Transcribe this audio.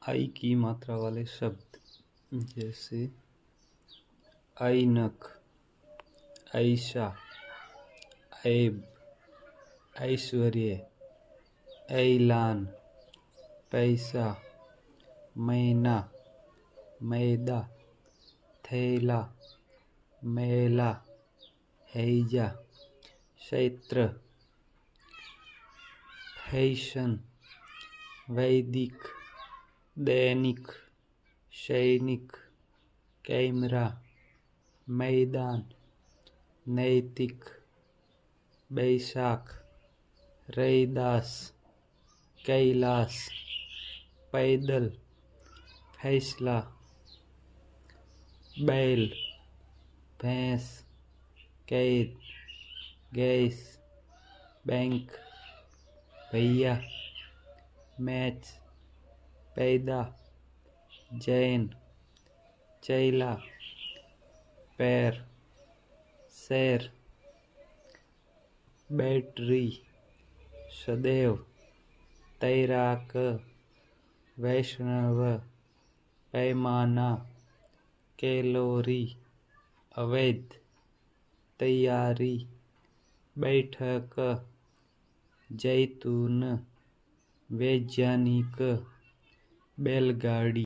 आई की मात्रा वाले शब्द जैसे ऐनक, ऐशा, ऐब, ऐश्वर्य, ऐलान, पैसा, महीना, मैदा, थैला, मेला, हैजा, क्षेत्र, फैशन, वैदिक, दैनिक, सैनिक, कैमरा, मैदान, नैतिक, बैसाख, रैदास, कैलाश, पैदल, फैसला, बैल, भैंस, कैद, गैस, बैंक, भैया, मैच, पैदा, जैन, चैला, पैर, शैर, बैटरी, सदैव, तैराक, वैष्णव, पैमाना, कैलोरी, अवैध, तैयारी, बैठक, जैतून, वैज्ञानिक, बैलगाड़ी।